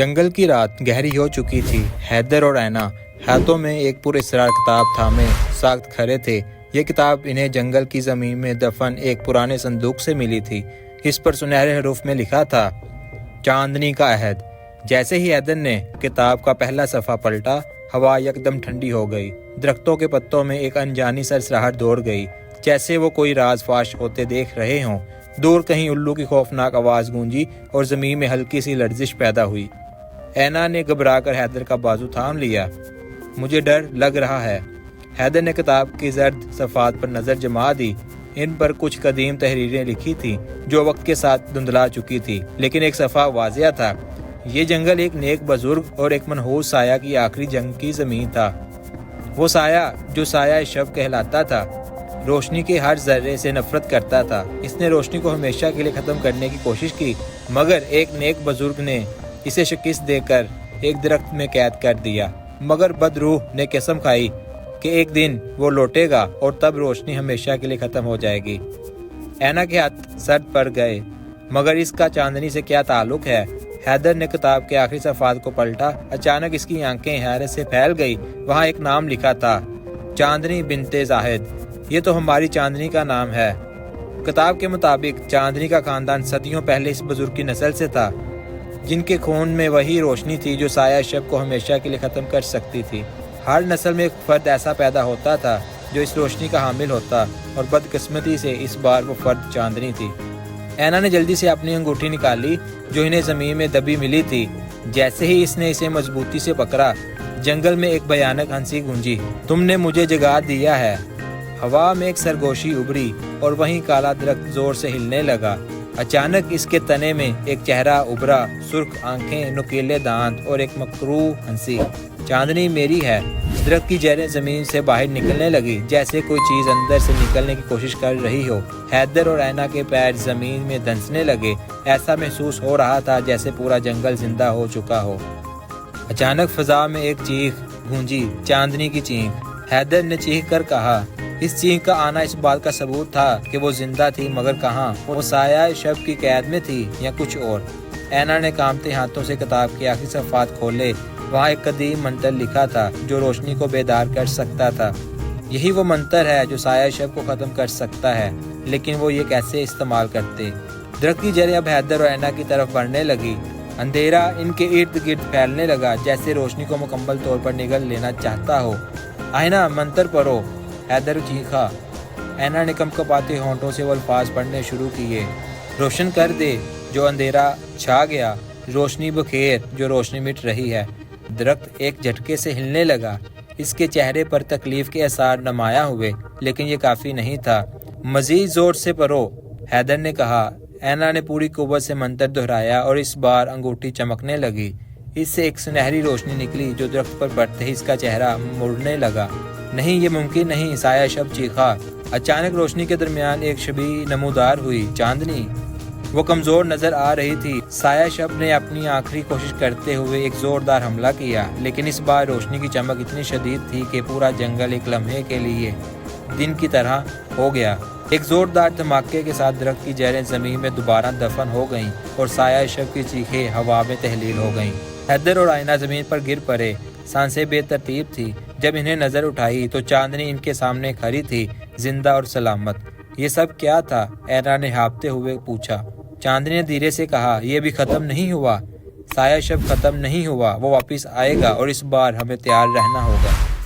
جنگل کی رات گہری ہو چکی تھی۔ حیدر اور اینا ہاتھوں میں ایک پراسرار کتاب تھامے ساکت کھڑے تھے۔ یہ کتاب انہیں جنگل کی زمین میں دفن ایک پرانے صندوق سے ملی تھی۔ اس پر سنہرے حروف میں لکھا تھا، چاندنی کا عہد۔ جیسے ہی حیدر نے کتاب کا پہلا صفحہ پلٹا، ہوا یکدم ٹھنڈی ہو گئی۔ درختوں کے پتوں میں ایک انجانی سرسراہٹ دوڑ گئی، جیسے وہ کوئی راز فاش ہوتے دیکھ رہے ہوں۔ دور کہیں الو کی خوفناک آواز گونجی اور زمین میں ہلکی سی لرزش پیدا ہوئی۔ اینا نے گھبرا کر حیدر کا بازو تھام لیا۔ مجھے ڈر لگ رہا ہے۔ حیدر نے کتاب کی زرد صفحات پر نظر جما دی۔ ان پر کچھ قدیم تحریریں لکھی تھیں جو وقت کے ساتھ دھندلا چکی تھی، لیکن ایک صفحہ واضح تھا۔ یہ جنگل ایک نیک بزرگ اور ایک منحوس سایہ کی آخری جنگ کی زمین تھا۔ وہ سایہ جو سایہ شب کہلاتا تھا، روشنی کے ہر ذرے سے نفرت کرتا تھا۔ اس نے روشنی کو ہمیشہ کے لیے ختم کرنے کی کوشش کی، مگر ایک نیک بزرگ نے اسے شکست دے کر ایک درخت میں قید کر دیا۔ مگر بدروح نے قسم کھائی کہ ایک دن وہ لوٹے گا اور تب روشنی ہمیشہ کے لیے ختم ہو جائے گی۔ اینا کے ہاتھ سرد پڑ گئے۔ مگر اس کا چاندنی سے کیا تعلق ہے؟ حیدر نے کتاب کے آخری صفحات کو پلٹا۔ اچانک اس کی آنکھیں حیرت سے پھیل گئی۔ وہاں ایک نام لکھا تھا، چاندنی بنت زاہد۔ یہ تو ہماری چاندنی کا نام ہے۔ کتاب کے مطابق چاندنی کا خاندان صدیوں پہلے اس بزرگ کی نسل سے تھا، جن کے خون میں وہی روشنی تھی جو سایہ شب کو ہمیشہ کے لیے ختم کر سکتی تھی۔ ہر نسل میں ایک فرد ایسا پیدا ہوتا تھا جو اس روشنی کا حامل ہوتا، اور بدقسمتی سے اس بار وہ فرد چاندنی تھی۔ اینا نے جلدی سے اپنی انگوٹھی نکالی جو انہیں زمین میں دبی ملی تھی۔ جیسے ہی اس نے اسے مضبوطی سے پکڑا، جنگل میں ایک بھیانک ہنسی گونجی۔ تم نے مجھے جگا دیا ہے۔ ہوا میں ایک سرگوشی ابھری اور وہیں کالا درخت زور سے ہلنے لگا۔ اچانک اس کے تنے میں ایک چہرہ ابھرا، سرخ آنکھیں، نکیلے دانت اور ایک مکروہ ہنسی۔ چاندنی میری ہے۔ درخت کی جڑیں زمین سے باہر نکلنے لگی، جیسے کوئی چیز اندر سے نکلنے کی کوشش کر رہی ہو۔ حیدر اور اینا کے پیر زمین میں دھنسنے لگے۔ ایسا محسوس ہو رہا تھا جیسے پورا جنگل زندہ ہو چکا ہو۔ اچانک فضا میں ایک چیخ گونجی، چاندنی کی چیخ۔ حیدر نے چیخ کر کہا۔ اس چیخ کا آنا اس بات کا ثبوت تھا کہ وہ زندہ تھی، مگر کہاں؟ وہ سایہ شب کی قید میں تھی یا کچھ اور؟ اینا نے کانپتے ہاتھوں سے کتاب کے آخری صفحات کھولے۔ وہاں ایک قدیم منتر لکھا تھا جو روشنی کو بیدار کر سکتا تھا۔ یہی وہ منتر ہے جو سایہ شب کو ختم کر سکتا ہے، لیکن وہ یہ کیسے استعمال کرتے؟ درخت کی جڑیں اب حیدر اور اینا کی طرف بڑھنے لگی۔ اندھیرا ان کے ارد گرد پھیلنے لگا، جیسے روشنی کو مکمل طور پر نگل لینا چاہتا ہو۔ اینا، منتر پڑھو، حیدر چیخا۔ اینا نے کپکپاتے ہونٹوں سے وہ الفاظ پڑھنے شروع کیے۔ روشن کر دے جو اندھیرا چھا گیا، روشنی بخیر جو روشنی مٹ رہی ہے۔ درخت ایک جھٹکے سے ہلنے لگا۔ اس کے چہرے پر تکلیف کے آثار نمایاں ہوئے، لیکن یہ کافی نہیں تھا۔ مزید زور سے پڑھو، حیدر نے کہا۔ اینا نے پوری قوت سے منتر دہرایا اور اس بار انگوٹھی چمکنے لگی۔ اس سے ایک سنہری روشنی نکلی جو درخت پر پڑتے ہی اس کا چہرہ مڑنے لگا۔ نہیں، یہ ممکن نہیں، سایہ شب چیخا۔ اچانک روشنی کے درمیان ایک شبیہ نمودار ہوئی، چاندنی۔ وہ کمزور نظر آ رہی تھی۔ سایہ شب نے اپنی آخری کوشش کرتے ہوئے ایک زوردار حملہ کیا، لیکن اس بار روشنی کی چمک اتنی شدید تھی کہ پورا جنگل ایک لمحے کے لیے دن کی طرح ہو گیا۔ ایک زوردار دھماکے کے ساتھ درخت کی جڑیں زمین میں دوبارہ دفن ہو گئیں اور سایہ شب کی چیخیں ہوا میں تحلیل ہو گئیں۔ حیدر اور اینا زمین پر گر پڑے۔ سانسیں بے ترتیب تھی۔ جب انہیں نظر اٹھائی تو چاندنی ان کے سامنے کھڑی تھی، زندہ اور سلامت۔ یہ سب کیا تھا؟ اینا نے ہانپتے ہوئے پوچھا۔ چاندنی نے دھیرے سے کہا، یہ بھی ختم نہیں ہوا۔ سایہ شب ختم نہیں ہوا، وہ واپس آئے گا اور اس بار ہمیں تیار رہنا ہوگا۔